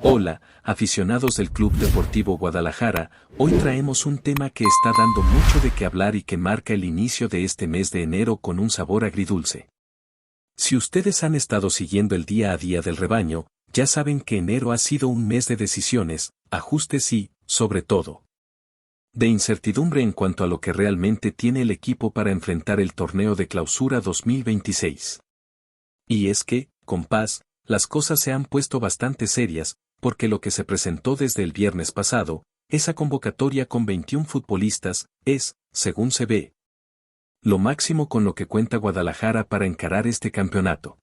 Hola, aficionados del Club Deportivo Guadalajara, hoy traemos un tema que está dando mucho de qué hablar y que marca el inicio de este mes de enero con un sabor agridulce. Si ustedes han estado siguiendo el día a día del rebaño, ya saben que enero ha sido un mes de decisiones, ajustes y, sobre todo, de incertidumbre en cuanto a lo que realmente tiene el equipo para enfrentar el torneo de clausura 2026. Y es que, compás, las cosas se han puesto bastante serias, porque lo que se presentó desde el viernes pasado, esa convocatoria con 21 futbolistas, es, según se ve, lo máximo con lo que cuenta Guadalajara para encarar este campeonato.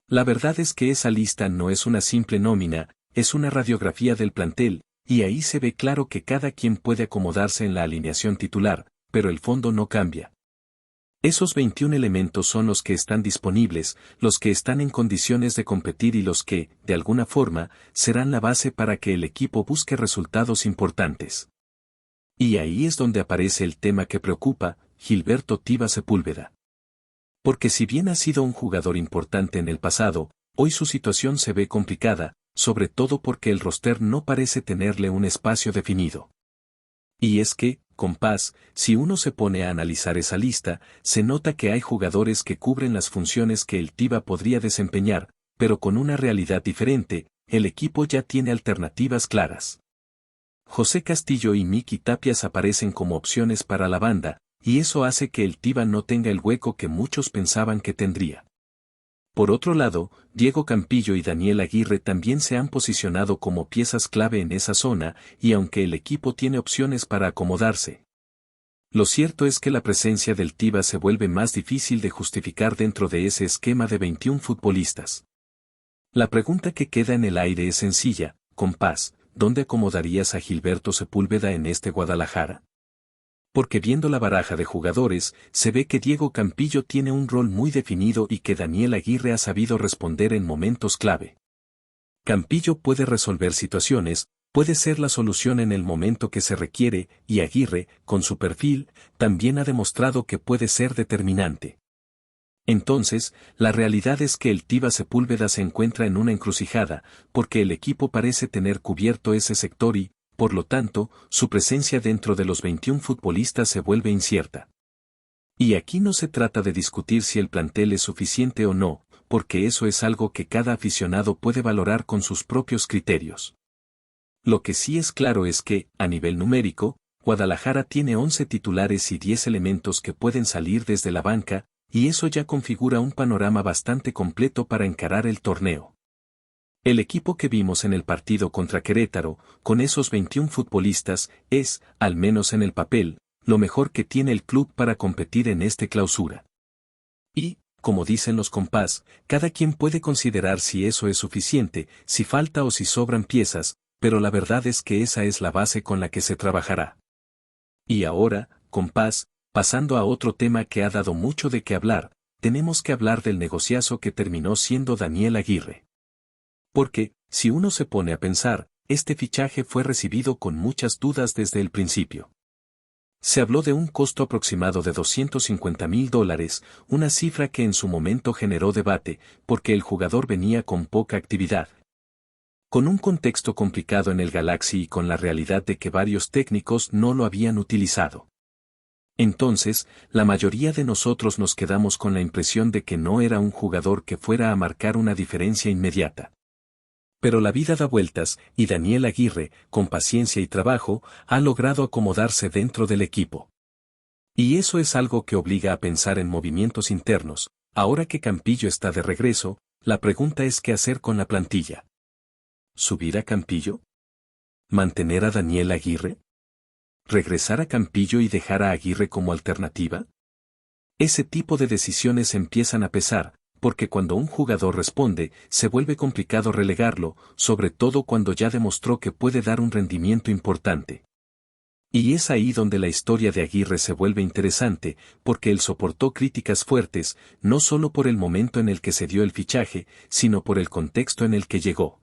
La verdad es que esa lista no es una simple nómina, es una radiografía del plantel, y ahí se ve claro que cada quien puede acomodarse en la alineación titular, pero el fondo no cambia. Esos 21 elementos son los que están disponibles, los que están en condiciones de competir y los que, de alguna forma, serán la base para que el equipo busque resultados importantes. Y ahí es donde aparece el tema que preocupa, Gilberto Tiba Sepúlveda. Porque si bien ha sido un jugador importante en el pasado, hoy su situación se ve complicada, sobre todo porque el roster no parece tenerle un espacio definido. Y es que, compás, si uno se pone a analizar esa lista, se nota que hay jugadores que cubren las funciones que el Tiba podría desempeñar, pero con una realidad diferente, el equipo ya tiene alternativas claras. José Castillo y Miki Tapias aparecen como opciones para la banda, y eso hace que el Tiba no tenga el hueco que muchos pensaban que tendría. Por otro lado, Diego Campillo y Daniel Aguirre también se han posicionado como piezas clave en esa zona, y aunque el equipo tiene opciones para acomodarse, lo cierto es que la presencia del Tiba se vuelve más difícil de justificar dentro de ese esquema de 21 futbolistas. La pregunta que queda en el aire es sencilla, compás, ¿dónde acomodarías a Gilberto Sepúlveda en este Guadalajara? Porque viendo la baraja de jugadores, se ve que Diego Campillo tiene un rol muy definido y que Daniel Aguirre ha sabido responder en momentos clave. Campillo puede resolver situaciones, puede ser la solución en el momento que se requiere, y Aguirre, con su perfil, también ha demostrado que puede ser determinante. Entonces, la realidad es que el Tiba Sepúlveda se encuentra en una encrucijada, porque el equipo parece tener cubierto ese sector y, por lo tanto, su presencia dentro de los 21 futbolistas se vuelve incierta. Y aquí no se trata de discutir si el plantel es suficiente o no, porque eso es algo que cada aficionado puede valorar con sus propios criterios. Lo que sí es claro es que, a nivel numérico, Guadalajara tiene 11 titulares y 10 elementos que pueden salir desde la banca, y eso ya configura un panorama bastante completo para encarar el torneo. El equipo que vimos en el partido contra Querétaro, con esos 21 futbolistas, es, al menos en el papel, lo mejor que tiene el club para competir en este clausura. Y, como dicen los compás, cada quien puede considerar si eso es suficiente, si falta o si sobran piezas, pero la verdad es que esa es la base con la que se trabajará. Y ahora, compás, pasando a otro tema que ha dado mucho de qué hablar, tenemos que hablar del negociazo que terminó siendo Daniel Aguirre. Porque, si uno se pone a pensar, este fichaje fue recibido con muchas dudas desde el principio. Se habló de un costo aproximado de $250,000, una cifra que en su momento generó debate, porque el jugador venía con poca actividad. Con un contexto complicado en el Galaxy y con la realidad de que varios técnicos no lo habían utilizado. Entonces, la mayoría de nosotros nos quedamos con la impresión de que no era un jugador que fuera a marcar una diferencia inmediata. Pero la vida da vueltas, y Daniel Aguirre, con paciencia y trabajo, ha logrado acomodarse dentro del equipo. Y eso es algo que obliga a pensar en movimientos internos. Ahora que Campillo está de regreso, la pregunta es qué hacer con la plantilla. ¿Subir a Campillo? ¿Mantener a Daniel Aguirre? ¿Regresar a Campillo y dejar a Aguirre como alternativa? Ese tipo de decisiones empiezan a pesar, porque cuando un jugador responde, se vuelve complicado relegarlo, sobre todo cuando ya demostró que puede dar un rendimiento importante. Y es ahí donde la historia de Aguirre se vuelve interesante, porque él soportó críticas fuertes, no solo por el momento en el que se dio el fichaje, sino por el contexto en el que llegó.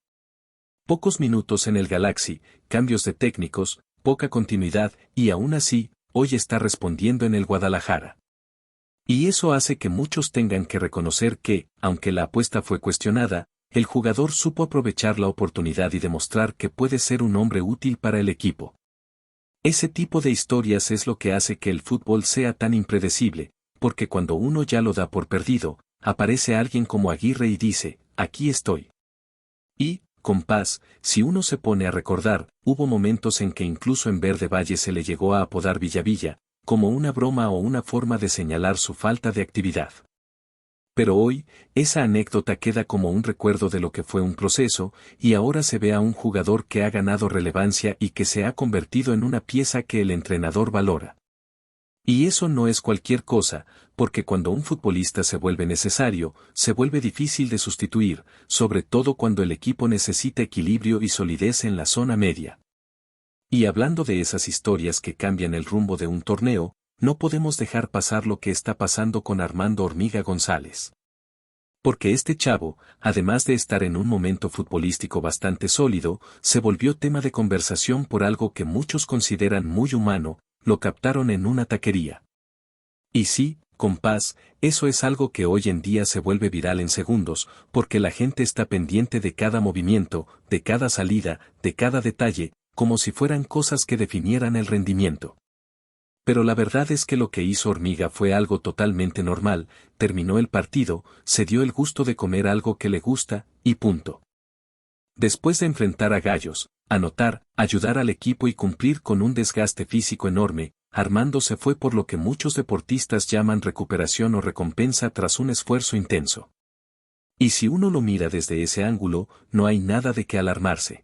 Pocos minutos en el Galaxy, cambios de técnicos, poca continuidad, y aún así, hoy está respondiendo en el Guadalajara. Y eso hace que muchos tengan que reconocer que, aunque la apuesta fue cuestionada, el jugador supo aprovechar la oportunidad y demostrar que puede ser un hombre útil para el equipo. Ese tipo de historias es lo que hace que el fútbol sea tan impredecible, porque cuando uno ya lo da por perdido, aparece alguien como Aguirre y dice, aquí estoy. Y, compás, si uno se pone a recordar, hubo momentos en que incluso en Verde Valle se le llegó a apodar Villavilla, como una broma o una forma de señalar su falta de actividad. Pero hoy, esa anécdota queda como un recuerdo de lo que fue un proceso, y ahora se ve a un jugador que ha ganado relevancia y que se ha convertido en una pieza que el entrenador valora. Y eso no es cualquier cosa, porque cuando un futbolista se vuelve necesario, se vuelve difícil de sustituir, sobre todo cuando el equipo necesita equilibrio y solidez en la zona media. Y hablando de esas historias que cambian el rumbo de un torneo, no podemos dejar pasar lo que está pasando con Armando Hormiga González. Porque este chavo, además de estar en un momento futbolístico bastante sólido, se volvió tema de conversación por algo que muchos consideran muy humano, lo captaron en una taquería. Y sí, compás, eso es algo que hoy en día se vuelve viral en segundos, porque la gente está pendiente de cada movimiento, de cada salida, de cada detalle, como si fueran cosas que definieran el rendimiento. Pero la verdad es que lo que hizo Hormiga fue algo totalmente normal, terminó el partido, se dio el gusto de comer algo que le gusta, y punto. Después de enfrentar a Gallos, anotar, ayudar al equipo y cumplir con un desgaste físico enorme, Armando se fue por lo que muchos deportistas llaman recuperación o recompensa tras un esfuerzo intenso. Y si uno lo mira desde ese ángulo, no hay nada de qué alarmarse.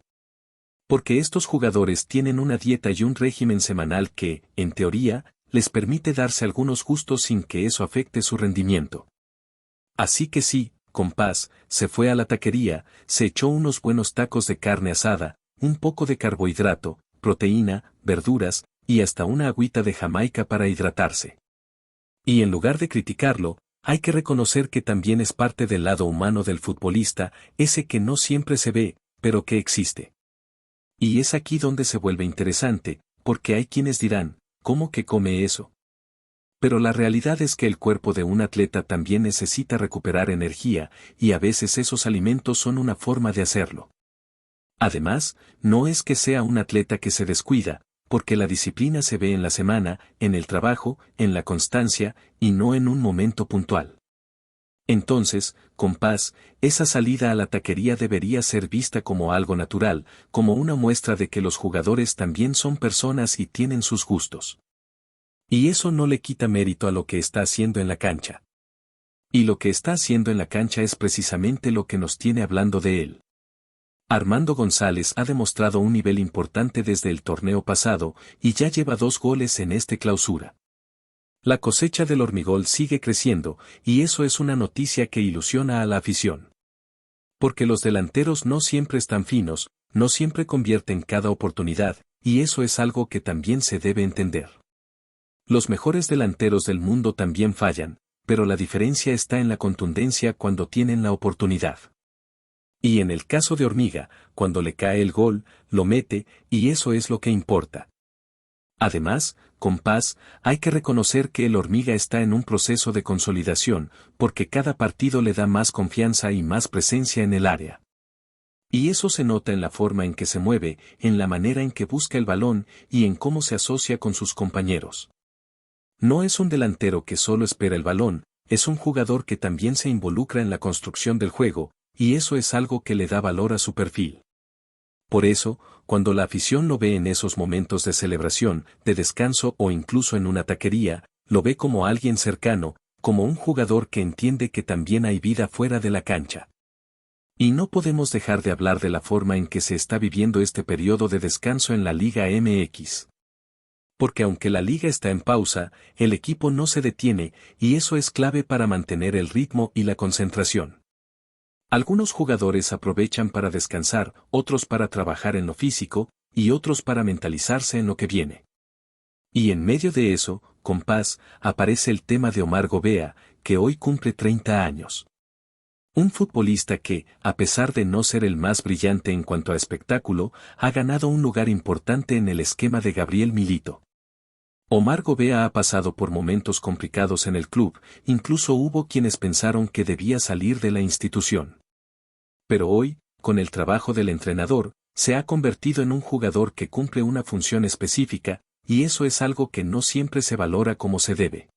Porque estos jugadores tienen una dieta y un régimen semanal que, en teoría, les permite darse algunos gustos sin que eso afecte su rendimiento. Así que sí, compás, se fue a la taquería, se echó unos buenos tacos de carne asada, un poco de carbohidrato, proteína, verduras, y hasta una agüita de Jamaica para hidratarse. Y en lugar de criticarlo, hay que reconocer que también es parte del lado humano del futbolista, ese que no siempre se ve, pero que existe. Y es aquí donde se vuelve interesante, porque hay quienes dirán, ¿cómo que come eso? Pero la realidad es que el cuerpo de un atleta también necesita recuperar energía, y a veces esos alimentos son una forma de hacerlo. Además, no es que sea un atleta que se descuida, porque la disciplina se ve en la semana, en el trabajo, en la constancia, y no en un momento puntual. Entonces, compás, esa salida a la taquería debería ser vista como algo natural, como una muestra de que los jugadores también son personas y tienen sus gustos. Y eso no le quita mérito a lo que está haciendo en la cancha. Y lo que está haciendo en la cancha es precisamente lo que nos tiene hablando de él. Armando González ha demostrado un nivel importante desde el torneo pasado, y ya lleva 2 goles en este clausura. La cosecha del Hormigol sigue creciendo, y eso es una noticia que ilusiona a la afición. Porque los delanteros no siempre están finos, no siempre convierten cada oportunidad, y eso es algo que también se debe entender. Los mejores delanteros del mundo también fallan, pero la diferencia está en la contundencia cuando tienen la oportunidad. Y en el caso de Hormiga, cuando le cae el gol, lo mete, y eso es lo que importa. Además, compás, hay que reconocer que el Hormiga está en un proceso de consolidación, porque cada partido le da más confianza y más presencia en el área. Y eso se nota en la forma en que se mueve, en la manera en que busca el balón, y en cómo se asocia con sus compañeros. No es un delantero que solo espera el balón, es un jugador que también se involucra en la construcción del juego, y eso es algo que le da valor a su perfil. Por eso, cuando la afición lo ve en esos momentos de celebración, de descanso o incluso en una taquería, lo ve como alguien cercano, como un jugador que entiende que también hay vida fuera de la cancha. Y no podemos dejar de hablar de la forma en que se está viviendo este periodo de descanso en la Liga MX. Porque aunque la liga está en pausa, el equipo no se detiene, y eso es clave para mantener el ritmo y la concentración. Algunos jugadores aprovechan para descansar, otros para trabajar en lo físico, y otros para mentalizarse en lo que viene. Y en medio de eso, compás, aparece el tema de Omar Gobea, que hoy cumple 30 años. Un futbolista que, a pesar de no ser el más brillante en cuanto a espectáculo, ha ganado un lugar importante en el esquema de Gabriel Milito. Omar Gobea ha pasado por momentos complicados en el club, incluso hubo quienes pensaron que debía salir de la institución. Pero hoy, con el trabajo del entrenador, se ha convertido en un jugador que cumple una función específica, y eso es algo que no siempre se valora como se debe.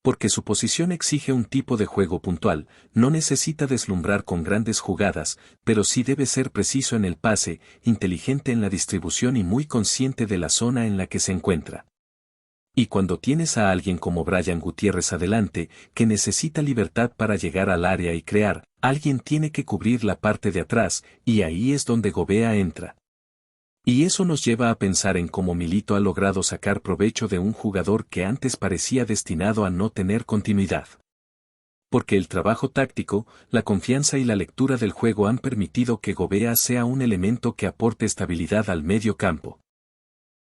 Porque su posición exige un tipo de juego puntual, no necesita deslumbrar con grandes jugadas, pero sí debe ser preciso en el pase, inteligente en la distribución y muy consciente de la zona en la que se encuentra. Y cuando tienes a alguien como Brian Gutiérrez adelante, que necesita libertad para llegar al área y crear, alguien tiene que cubrir la parte de atrás, y ahí es donde Gobea entra. Y eso nos lleva a pensar en cómo Milito ha logrado sacar provecho de un jugador que antes parecía destinado a no tener continuidad. Porque el trabajo táctico, la confianza y la lectura del juego han permitido que Gobea sea un elemento que aporte estabilidad al medio campo.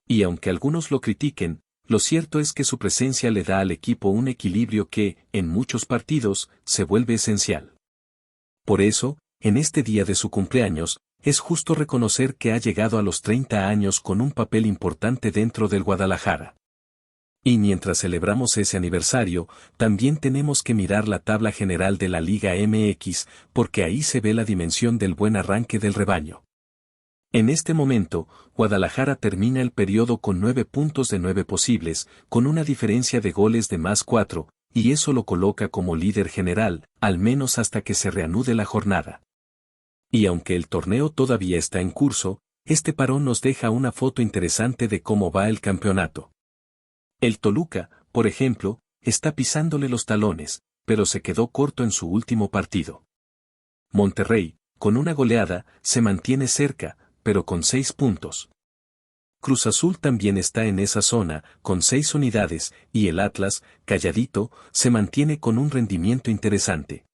Y aunque algunos lo critiquen, lo cierto es que su presencia le da al equipo un equilibrio que, en muchos partidos, se vuelve esencial. Por eso, en este día de su cumpleaños, es justo reconocer que ha llegado a los 30 años con un papel importante dentro del Guadalajara. Y mientras celebramos ese aniversario, también tenemos que mirar la tabla general de la Liga MX, porque ahí se ve la dimensión del buen arranque del rebaño. En este momento, Guadalajara termina el periodo con 9 puntos de 9 posibles, con una diferencia de goles de +4, y eso lo coloca como líder general, al menos hasta que se reanude la jornada. Y aunque el torneo todavía está en curso, este parón nos deja una foto interesante de cómo va el campeonato. El Toluca, por ejemplo, está pisándole los talones, pero se quedó corto en su último partido. Monterrey, con una goleada, se mantiene cerca, pero con 6 puntos. Cruz Azul también está en esa zona, con 6 unidades, y el Atlas, calladito, se mantiene con un rendimiento interesante.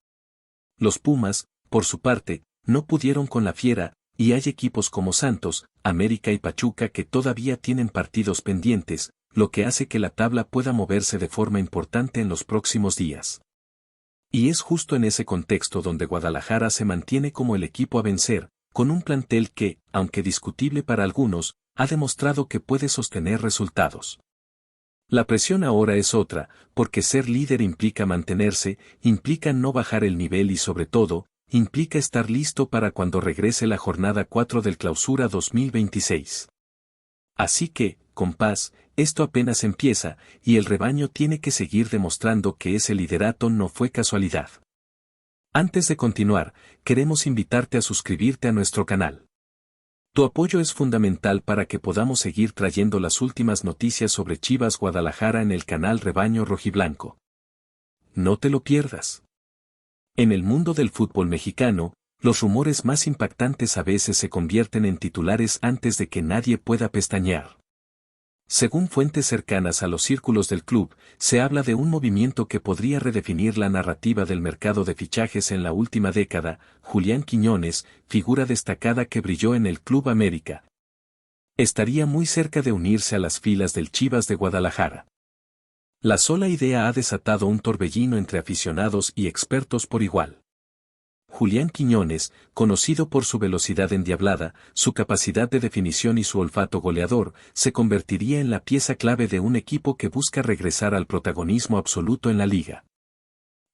Los Pumas, por su parte, no pudieron con la Fiera, y hay equipos como Santos, América y Pachuca que todavía tienen partidos pendientes, lo que hace que la tabla pueda moverse de forma importante en los próximos días. Y es justo en ese contexto donde Guadalajara se mantiene como el equipo a vencer, con un plantel que, aunque discutible para algunos, ha demostrado que puede sostener resultados. La presión ahora es otra, porque ser líder implica mantenerse, implica no bajar el nivel y sobre todo, implica estar listo para cuando regrese la jornada 4 del Clausura 2026. Así que, compás, esto apenas empieza, y el rebaño tiene que seguir demostrando que ese liderato no fue casualidad. Antes de continuar, queremos invitarte a suscribirte a nuestro canal. Tu apoyo es fundamental para que podamos seguir trayendo las últimas noticias sobre Chivas Guadalajara en el canal Rebaño Rojiblanco. No te lo pierdas. En el mundo del fútbol mexicano, los rumores más impactantes a veces se convierten en titulares antes de que nadie pueda pestañear. Según fuentes cercanas a los círculos del club, se habla de un movimiento que podría redefinir la narrativa del mercado de fichajes en la última década. Julián Quiñones, figura destacada que brilló en el Club América, estaría muy cerca de unirse a las filas del Chivas de Guadalajara. La sola idea ha desatado un torbellino entre aficionados y expertos por igual. Julián Quiñones, conocido por su velocidad endiablada, su capacidad de definición y su olfato goleador, se convertiría en la pieza clave de un equipo que busca regresar al protagonismo absoluto en la liga.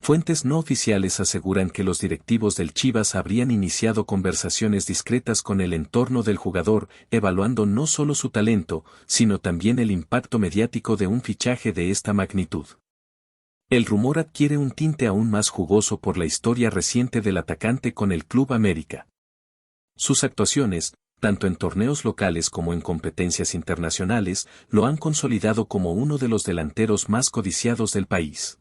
Fuentes no oficiales aseguran que los directivos del Chivas habrían iniciado conversaciones discretas con el entorno del jugador, evaluando no solo su talento, sino también el impacto mediático de un fichaje de esta magnitud. El rumor adquiere un tinte aún más jugoso por la historia reciente del atacante con el Club América. Sus actuaciones, tanto en torneos locales como en competencias internacionales, lo han consolidado como uno de los delanteros más codiciados del país.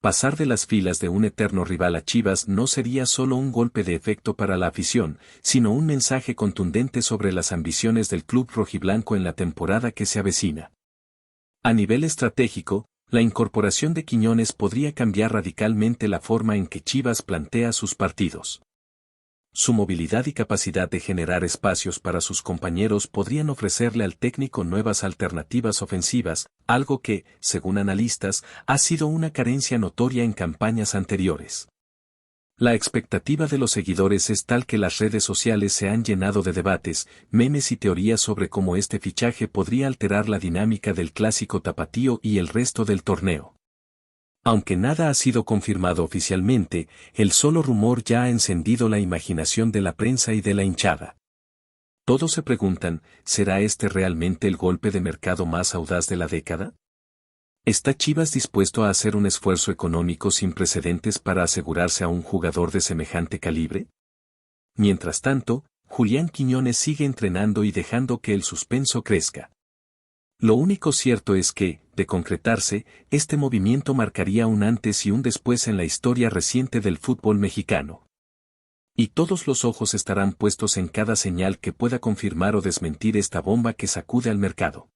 Pasar de las filas de un eterno rival a Chivas no sería solo un golpe de efecto para la afición, sino un mensaje contundente sobre las ambiciones del club rojiblanco en la temporada que se avecina. A nivel estratégico, la incorporación de Quiñones podría cambiar radicalmente la forma en que Chivas plantea sus partidos. Su movilidad y capacidad de generar espacios para sus compañeros podrían ofrecerle al técnico nuevas alternativas ofensivas, algo que, según analistas, ha sido una carencia notoria en campañas anteriores. La expectativa de los seguidores es tal que las redes sociales se han llenado de debates, memes y teorías sobre cómo este fichaje podría alterar la dinámica del clásico tapatío y el resto del torneo. Aunque nada ha sido confirmado oficialmente, el solo rumor ya ha encendido la imaginación de la prensa y de la hinchada. Todos se preguntan, ¿será este realmente el golpe de mercado más audaz de la década? ¿Está Chivas dispuesto a hacer un esfuerzo económico sin precedentes para asegurarse a un jugador de semejante calibre? Mientras tanto, Julián Quiñones sigue entrenando y dejando que el suspenso crezca. Lo único cierto es que, de concretarse, este movimiento marcaría un antes y un después en la historia reciente del fútbol mexicano. Y todos los ojos estarán puestos en cada señal que pueda confirmar o desmentir esta bomba que sacude al mercado.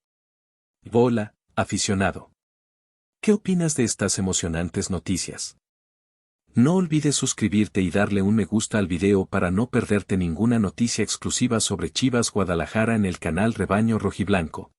Bola, aficionado. ¿Qué opinas de estas emocionantes noticias? No olvides suscribirte y darle un me gusta al video para no perderte ninguna noticia exclusiva sobre Chivas Guadalajara en el canal Rebaño Rojiblanco.